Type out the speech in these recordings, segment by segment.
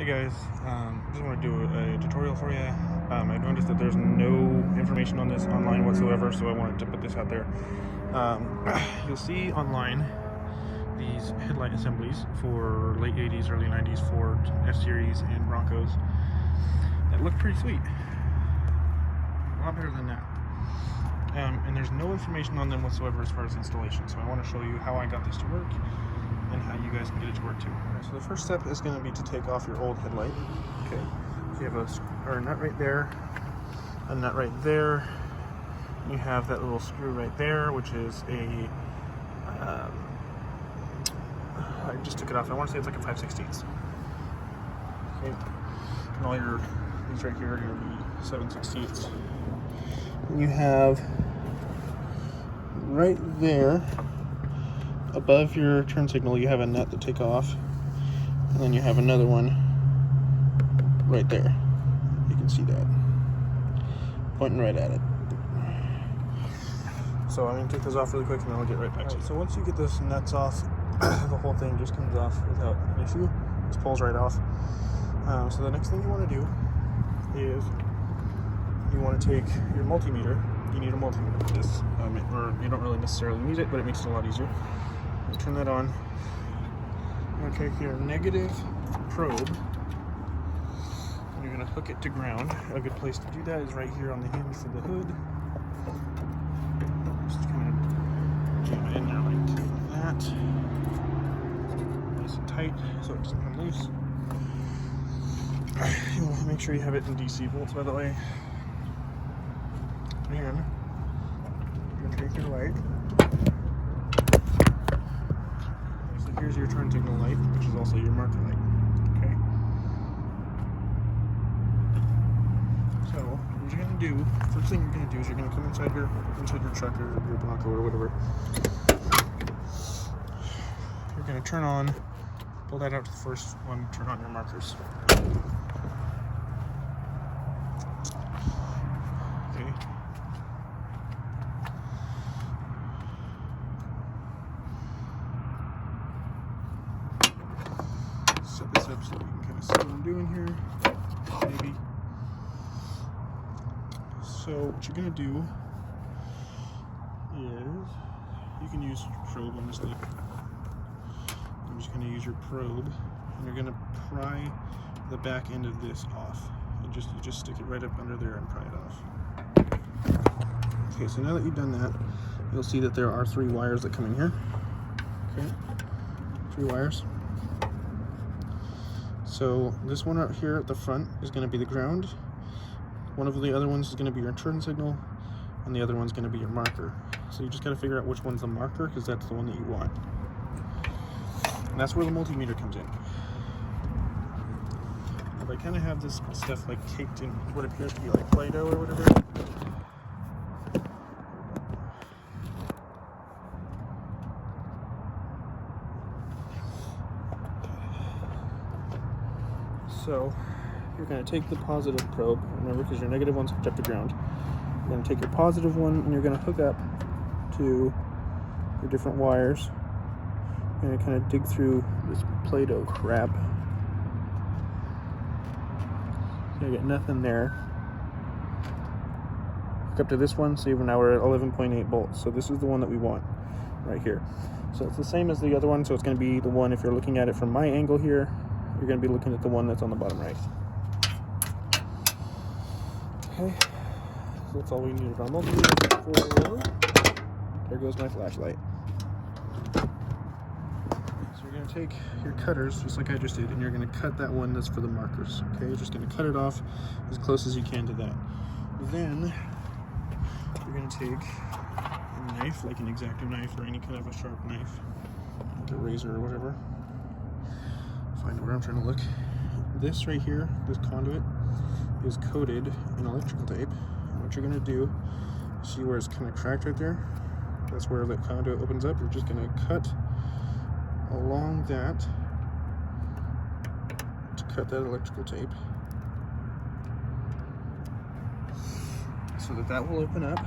Hey guys, just want to do a tutorial for you. I noticed that there's no information on this online whatsoever, so I wanted to put this out there. You'll see online these headlight assemblies for late 80s, early 90s Ford F-Series and Broncos that look pretty sweet. A lot better than that. And there's no information on them whatsoever as far as installation, so I want to show you how I got this to work and how you guys can get it to work too. Right, so the first step is going to be to take off your old headlight. Okay, so you have a nut right there, a nut right there. You have that little screw right there, which is a I just took it off. I want to say it's like a 5/16. Okay, and all these right here are going to be 7/16. And you have right there above your turn signal, you have a nut to take off, and then you have another one right there. You can see that pointing right at it. So I'm going to take those off really quick and then I'll get right back to you. So once you get those nuts off, the whole thing just comes off without an issue. Just pulls right off. So the next thing you want to do is you want to take your multimeter. You need a multimeter for this, or you don't really necessarily need it, but it makes it a lot easier. You turn that on. You're going to take your negative probe and you're going to hook it to ground. A good place to do that is right here on the hinge for the hood. Just kind of jam it in there like that. Nice and tight so it doesn't come loose. You want to make sure you have it in DC volts, by the way. And you're going to take your light. So here's your turn signal light, which is also your marker light. Okay. So what you're going to do, first thing you're going to do is you're going to come inside your truck or your Bronco or whatever. You're going to turn on, pull that out to the first one, turn on your markers. Okay. Set this up so you can kind of see what I'm doing here, maybe. So what you're going to do is, you can use probe on this thing. I'm just going to use your probe, and you're going to pry the back end of this off. You just stick it right up under there and pry it off. Okay, so now that you've done that, you'll see that there are 3 wires that come in here. Okay, 3 wires. So this one out here at the front is going to be the ground. One of the other ones is going to be your turn signal, and the other one's going to be your marker. So you just got to figure out which one's the marker, because that's the one that you want. And that's where the multimeter comes in. If I kind of have this stuff like caked in what appears to be like Play-Doh or whatever. So you're going to take the positive probe, remember, because your negative one's hooked up to ground. You're going to take your positive one and you're going to hook up to your different wires. You're going to kind of dig through this Play-Doh crap. So you get nothing there. Hook up to this one, so now we're at 11.8 volts. So this is the one that we want right here. So it's the same as the other one, so it's going to be the one, if you're looking at it from my angle here, you're going to be looking at the one that's on the bottom right. Okay, so that's all we needed our multimeter for. There goes my flashlight. So you're going to take your cutters, just like I just did, and you're going to cut that one that's for the markers. Okay, you're just going to cut it off as close as you can to that. Then you're going to take a knife, like an X-Acto knife or any kind of a sharp knife, like a razor or whatever. Find where I'm trying to look. This right here, this conduit, is coated in electrical tape. And what you're going to do, see where it's kind of cracked right there? That's where the conduit opens up. You're just going to cut along that to cut that electrical tape so that will open up.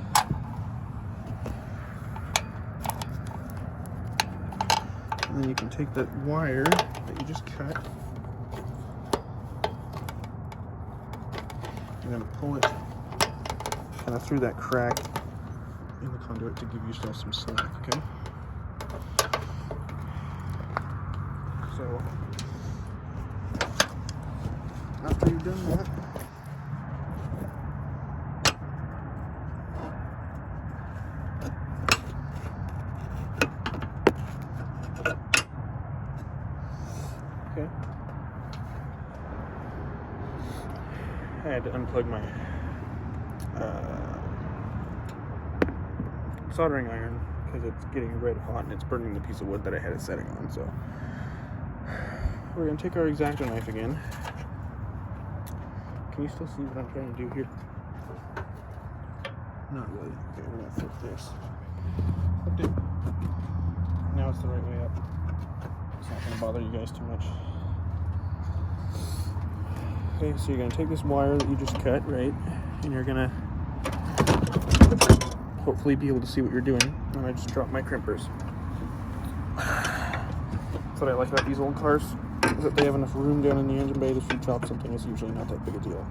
And then you can take that wire that you just cut You're going to pull it kind of through that crack in the conduit to give yourself some slack, okay? So, after you've done that, okay, I had to unplug my soldering iron because it's getting red hot and it's burning the piece of wood that I had it setting on. So we're going to take our X-Acto knife again. Can you still see what I'm trying to do here? Not really. Okay, we're going to flip this. Flipped it. Now it's the right way up. It's not going to bother you guys too much. Okay, so you're going to take this wire that you just cut, right? And you're going to hopefully be able to see what you're doing. And I just dropped my crimpers. That's what I like about these old cars, is that they have enough room down in the engine bay that if you drop something, it's usually not that big a deal.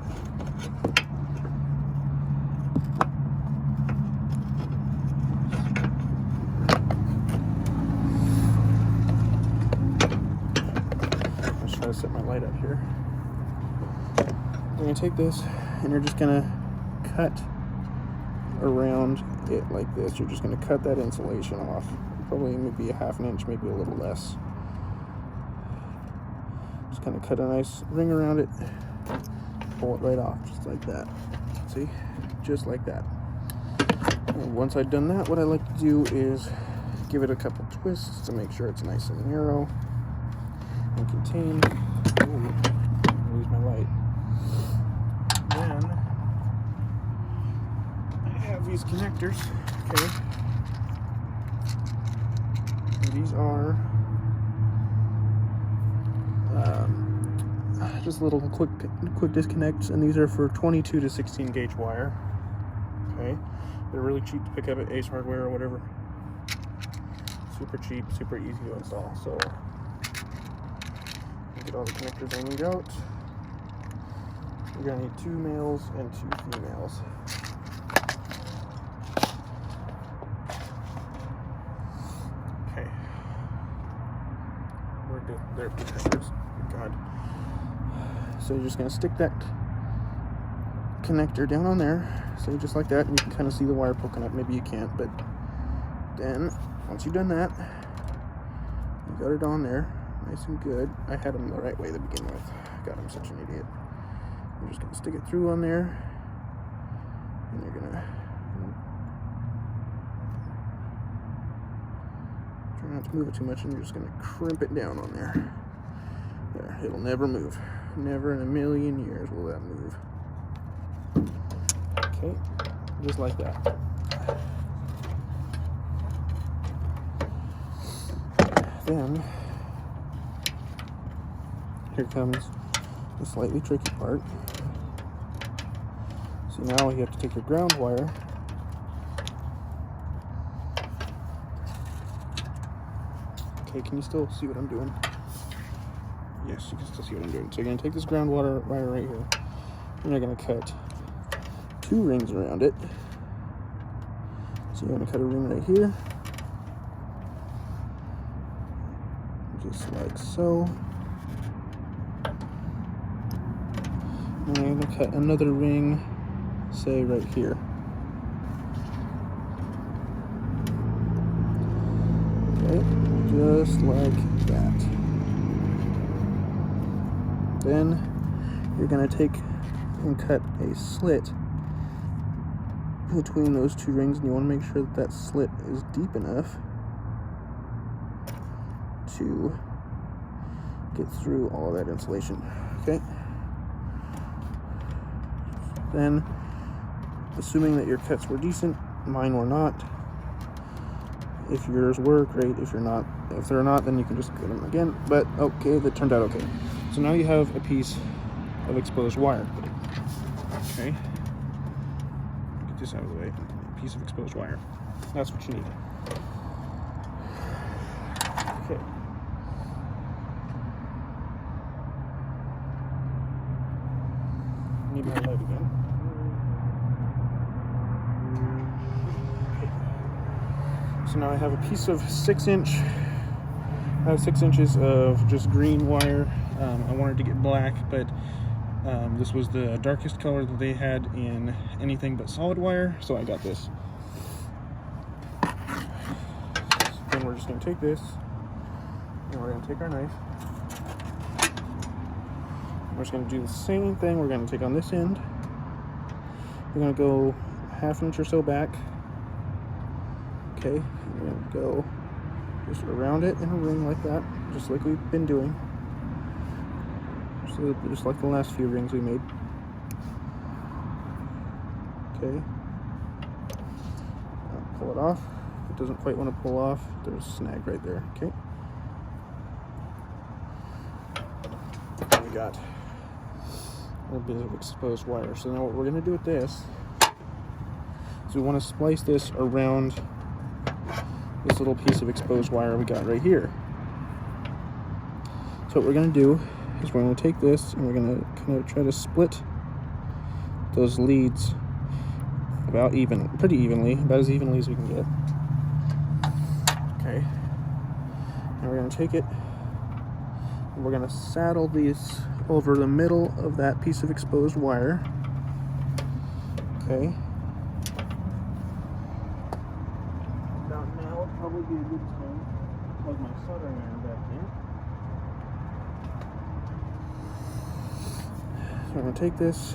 Let's try to set my light up here. You're going to take this and you're just going to cut around it like this. You're just going to cut that insulation off. Probably maybe a half an inch, maybe a little less. Just kind of cut a nice ring around it, pull it right off, just like that. See? Just like that. And once I've done that, what I like to do is give it a couple twists to make sure it's nice and narrow and contained. Ooh, I lose my light. Then I have these connectors, okay? And these are just little quick disconnects, and these are for 22 to 16 gauge wire. Okay, they're really cheap to pick up at Ace Hardware or whatever. Super cheap, super easy to install. So get all the connectors I need out. You're gonna need 2 males and 2 females. Okay, we're good. They're connectors. God. So you're just going to stick that connector down on there, so just like that, and you can kind of see the wire poking up. Maybe you can't, but then once you've done that, you got it on there nice and good. I had them the right way to begin with. God, I'm such an idiot. You're just going to stick it through on there, and you're going to try not to move it too much, and you're just going to crimp it down on there. There, it'll never move. Never in a million years will that move. Okay, just like that. Then, here comes the slightly tricky part. So now you have to take your ground wire . Okay, can you still see what I'm doing? Yes, you can still see what I'm doing. So you're going to take this ground wire right here, and you're going to cut 2 rings around it. So you're going to cut a ring right here, just like so. And I'm going to cut another ring, say right here. Okay, just like that. Then you're going to take and cut a slit between those 2 rings, and you want to make sure that that slit is deep enough to get through all of that insulation. Okay. Then, assuming that your cuts were decent, mine were not. If yours were, great. If they're not, then you can just cut them again. But okay, that turned out okay. So now you have a piece of exposed wire. Okay. Get this out of the way. A piece of exposed wire. That's what you need. Okay. need my light again. So now I have a piece of 6-inch. I have 6 inches of just green wire. I wanted to get black, but this was the darkest color that they had in anything but solid wire, so I got this. Then we're just going to take this, and we're going to take our knife. We're just going to do the same thing. We're going to take on this end. We're going to go 1/2 inch or so back. Okay, we're going to go just around it in a ring like that, just like we've been doing. So just like the last few rings we made. Okay. Pull it off. If it doesn't quite want to pull off, there's a snag right there. Okay. And we got a bit of exposed wire. So now what we're going to do with this is we want to splice this around this little piece of exposed wire we got right here. So what we're going to do is we're going to take this and we're going to kind of try to split those leads pretty evenly, about as evenly as we can get. Okay. And we're going to take it and we're going to saddle these over the middle of that piece of exposed wire. Okay. About now would probably be a good time to plug my soldering iron back in. So I'm going to take this,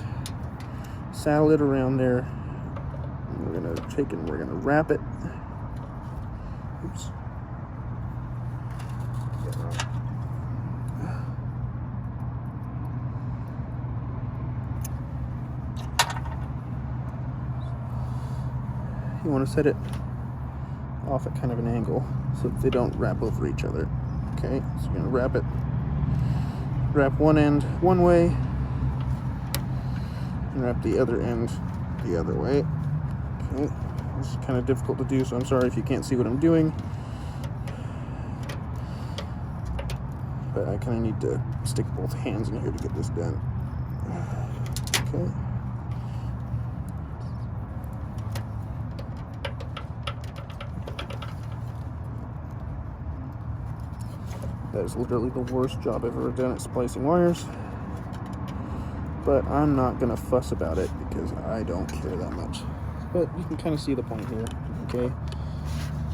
saddle it around there, and we're going to take it and we're going to wrap it. Oops. You want to set it off at kind of an angle so that they don't wrap over each other. Okay, so you're going to wrap one end one way, and wrap the other end the other way. Okay, this is kind of difficult to do, so I'm sorry if you can't see what I'm doing. But I kind of need to stick both hands in here to get this done. Okay. That is literally the worst job I've ever done at splicing wires. But I'm not going to fuss about it because I don't care that much. But you can kind of see the point here, okay?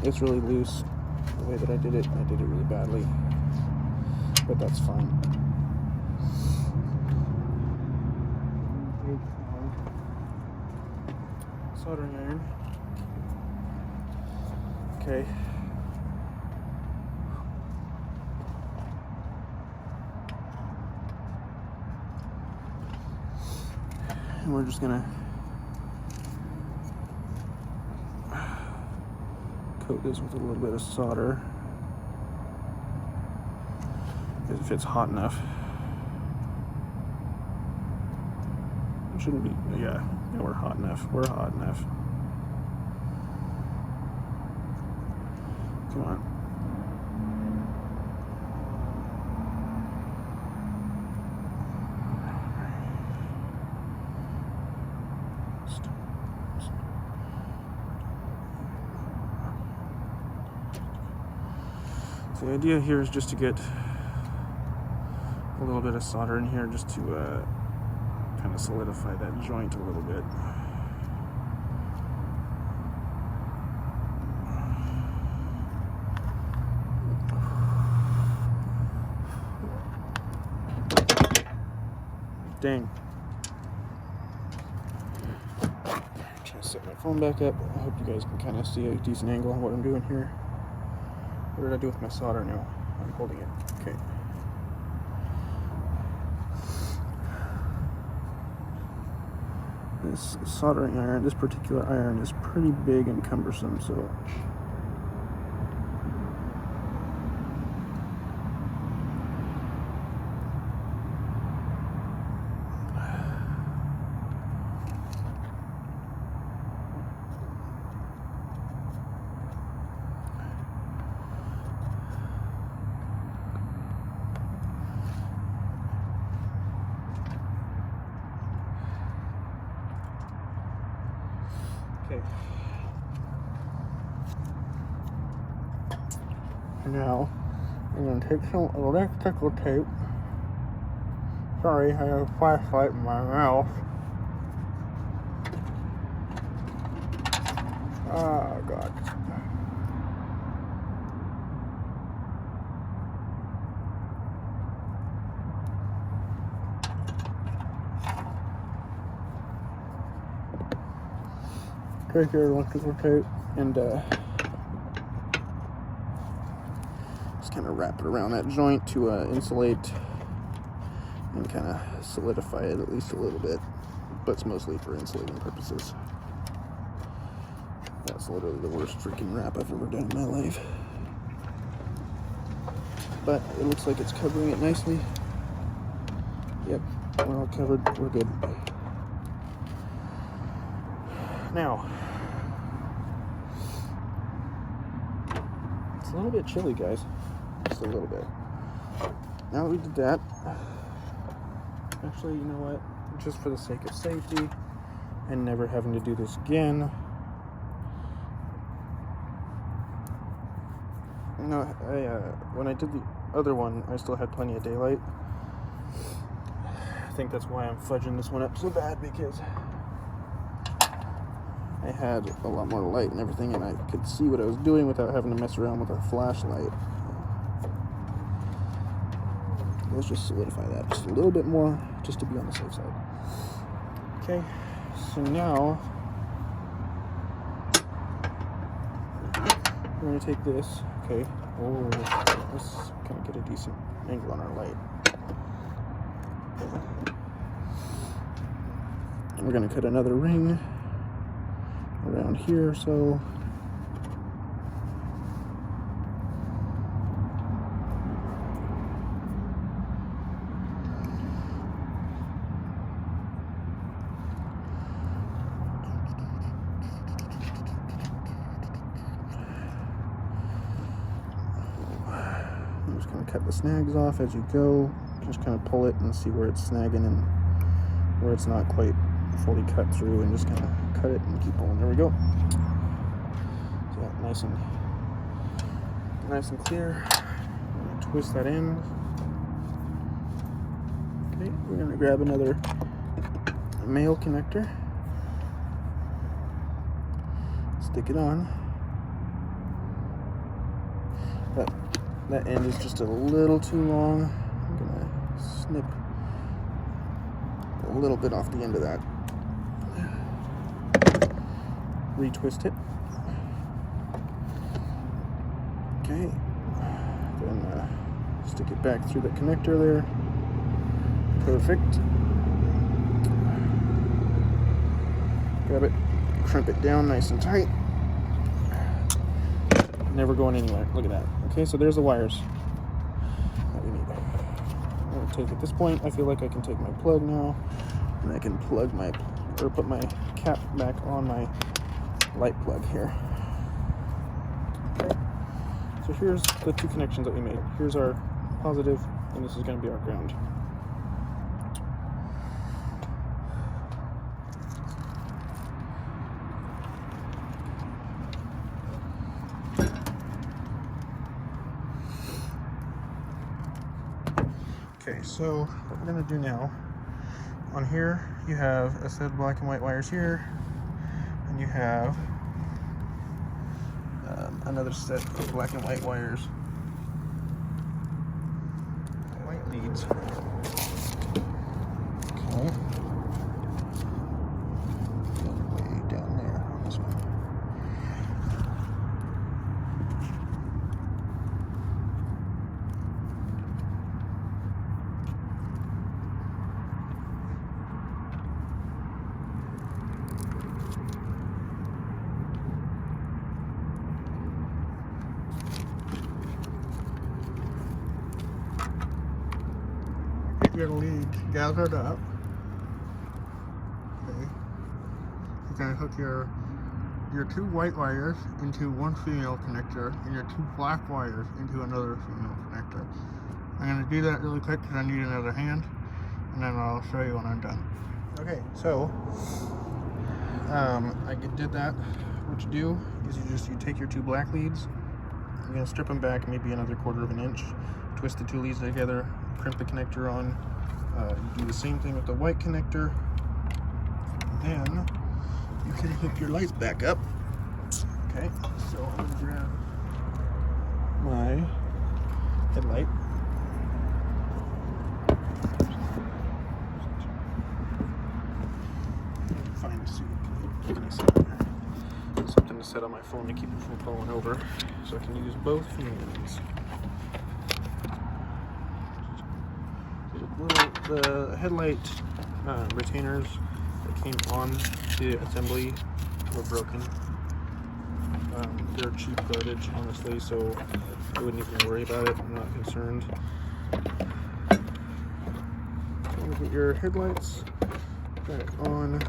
It's really loose the way that I did it. I did it really badly. But that's fine. Soldering iron. Okay. And we're just gonna coat this with a little bit of solder, if it's hot enough. It shouldn't be. Yeah, we're hot enough. We're hot enough. Come on. So the idea here is just to get a little bit of solder in here just to kind of solidify that joint a little bit. Dang. I'm trying to set my phone back up. I hope you guys can kind of see a decent angle on what I'm doing here. What did I do with my solder now? I'm holding it. Okay. This soldering iron, this particular iron, is pretty big and cumbersome, so Okay. Now, I'm going to take some electrical tape. Sorry, I have a flashlight in my mouth. Oh, God. Take your electrical tape and just kind of wrap it around that joint to insulate and kind of solidify it at least a little bit, but it's mostly for insulating purposes. That's literally the worst freaking wrap I've ever done in my life, but it looks like it's covering it nicely. Yep, we're all covered, we're good. Now, it's a little bit chilly, guys, just a little bit. Now that we did that, actually, you know what, just for the sake of safety and never having to do this again, no, when I did the other one, I still had plenty of daylight. I think that's why I'm fudging this one up so bad, because I had a lot more light and everything, and I could see what I was doing without having to mess around with a flashlight. Let's just solidify that just a little bit more, just to be on the safe side. Okay, so now we're going to take this. Okay, oh, let's kind of get a decent angle on our light. We're going to cut another ring around here, so I'm just going to cut the snags off as you go. Just kind of pull it and see where it's snagging and where it's not quite fully cut through, and just kind of cut it and keep pulling. There we go. So yeah, nice and clear. I'm gonna twist that in. Okay, we're gonna grab another male connector, stick it on. That end is just a little too long. I'm gonna snip a little bit off the end of that. Retwist it. Okay. Then stick it back through the connector there. Perfect. Grab it, crimp it down nice and tight. Never going anywhere. Look at that. Okay, so there's the wires that we need. I'm going to take at this point, I feel like I can take my plug now, and I can plug my, or put my cap back on my light plug here. Okay. So here's the two connections that we made. Here's our positive, and this is going to be our ground. Okay, so what we're going to do now, on here you have a set of black and white wires here, and you have another set of black and white wires, white leads. Okay. Way down there on this one. Your lead gathered up. Okay. You're gonna hook your two white wires into one female connector and your two black wires into another female connector. I'm gonna do that really quick because I need another hand, and then I'll show you when I'm done. Okay, so I did that. What you do is you take your two black leads, you're going to strip them back maybe another 1/4 of an inch, twist the two leads together, crimp the connector on. You do the same thing with the white connector. Then you can hook your lights back up. Okay, so I'm going to grab my headlight. Find something to set on my phone to keep it from falling over, so I can use both hands. The headlight retainers that came on the assembly were broken. They're cheap garbage, honestly, so I wouldn't even worry about it. I'm not concerned. So get your headlights back on.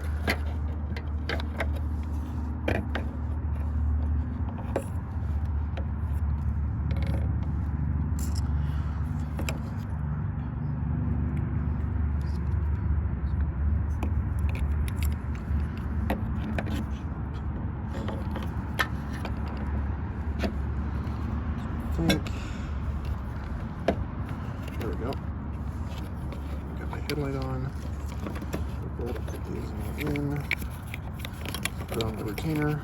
There we go. Got my headlight on. Put these in. Put on the retainer.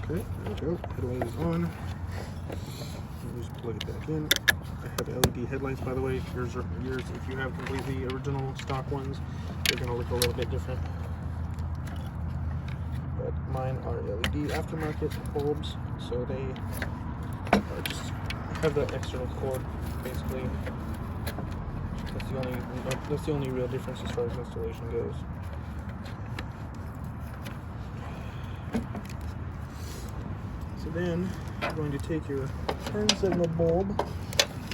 Okay, there we go. Headlight is on. Just plug it back in. I have LED headlights, by the way. Yours, if you have completely original stock ones, they're going to look a little bit different. But mine are LED aftermarket bulbs, so they just have the external cord, basically. That's the only real difference as far as installation goes. So then you're going to take your turn signal bulb.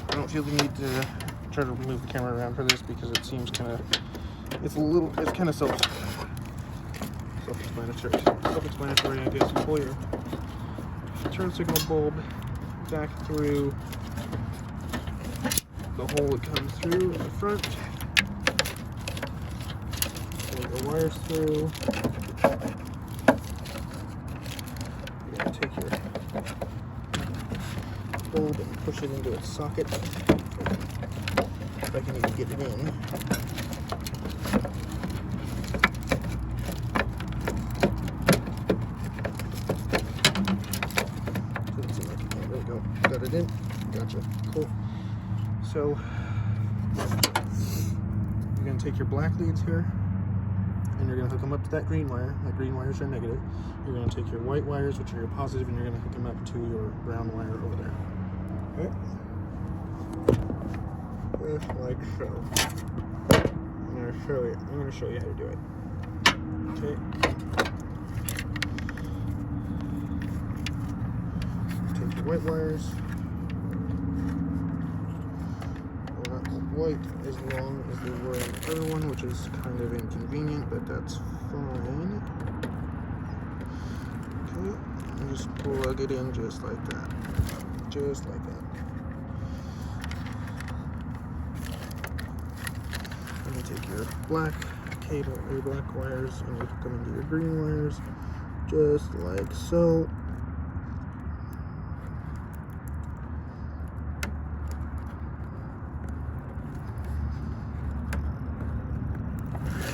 I don't feel the need to try to move the camera around for this because it seems kind of, it's kind of self-explanatory, I guess. You pull your turn signal bulb back through the hole it comes through in the front. Pull the wires through. You're going to take your bulb and push it into its socket. If I can even get it in. Doesn't seem like it can. There we go. Got it in. Gotcha. Cool. So you're going to take your black leads here and you're going to hook them up to that green wire. That green wire is your negative. You're going to take your white wires, which are your positive, and you're going to hook them up to your brown wire over there. Okay. Just like so. I'm going to show you how to do it. Okay. Take your white wires. Well, not quite as long as they were in the other one, which is kind of inconvenient, but that's fine. Okay. And just plug it in just like that. Just like that. And you take your black cable, your black wires, and you hook them into your green wires, just like so.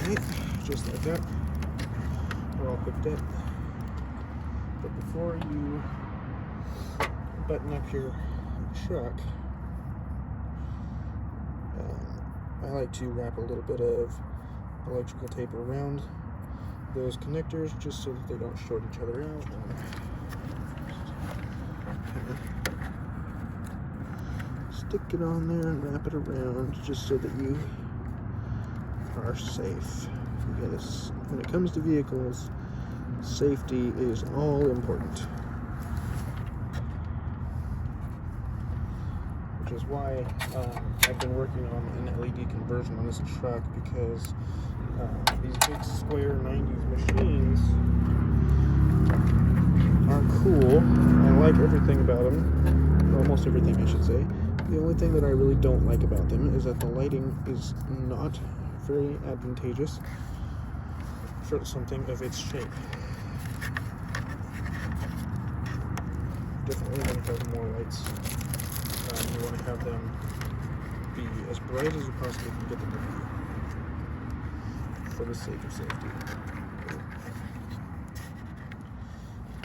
Okay, just like that. We're all hooked up. But before you button up your truck, I like to wrap a little bit of electrical tape around those connectors just so that they don't short each other out. Stick it on there and wrap it around just so that you are safe. Because when it comes to vehicles, safety is all important. Which is why I've been working on an LED conversion on this truck, because these big square 90s machines are cool. I like everything about them, or almost everything I should say. The only thing that I really don't like about them is that the lighting is not very advantageous for something of its shape. Definitely want to have more lights. You want to have them be as bright as you possibly can get them to be, for the sake of safety.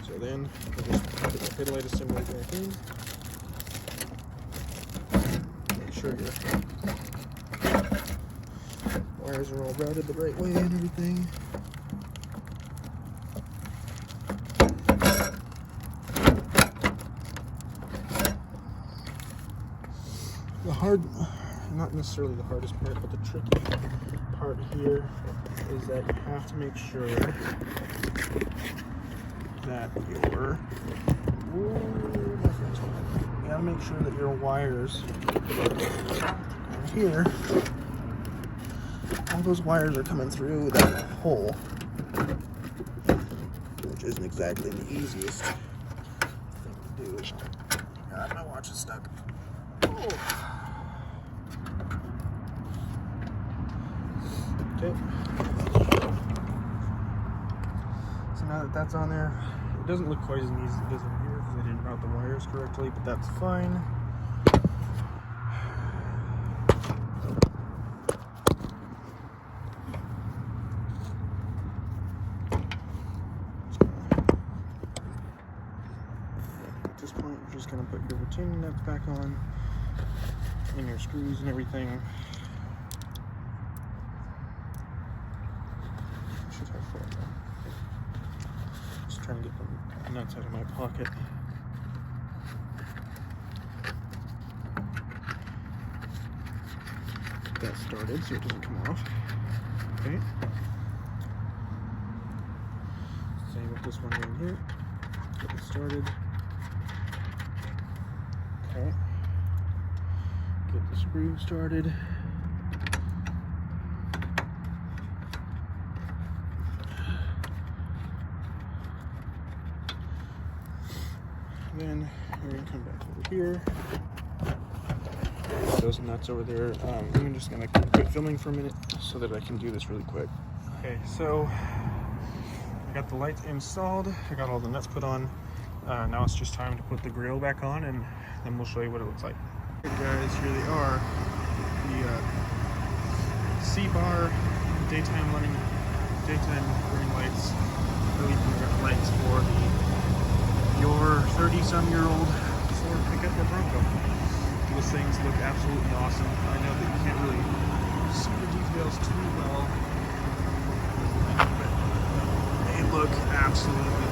So then, I'll just put the headlight assembly back in. Make sure your wires are all routed the right way and everything. Not necessarily the hardest part, but the tricky part here is that you have to make sure that your wires here, all those wires are coming through that hole, which isn't exactly the easiest thing to do. God, my watch is stuck. Oh. Okay. So now that that's on there, it doesn't look quite as neat as it does in here because I didn't route the wires correctly, but that's fine. At this point, you're just going to put your retaining nuts back on and your screws and everything. Just trying to get the nuts out of my pocket. Get that started so it doesn't come off. Okay. Same with this one down here. Get it started. Okay. Get the screw started. Then we're going to come back over here. Those nuts over there. I'm just going to quit filming for a minute so that I can do this really quick. Okay, so I got the lights installed. I got all the nuts put on. Now it's just time to put the grill back on, and then we'll show you what it looks like. Okay, guys, here they are. The C-bar daytime running lights, LED lights for your 30-some-year-old Ford pickup or Bronco. Those things look absolutely awesome. I know that you can't really see the details too well, but they look absolutely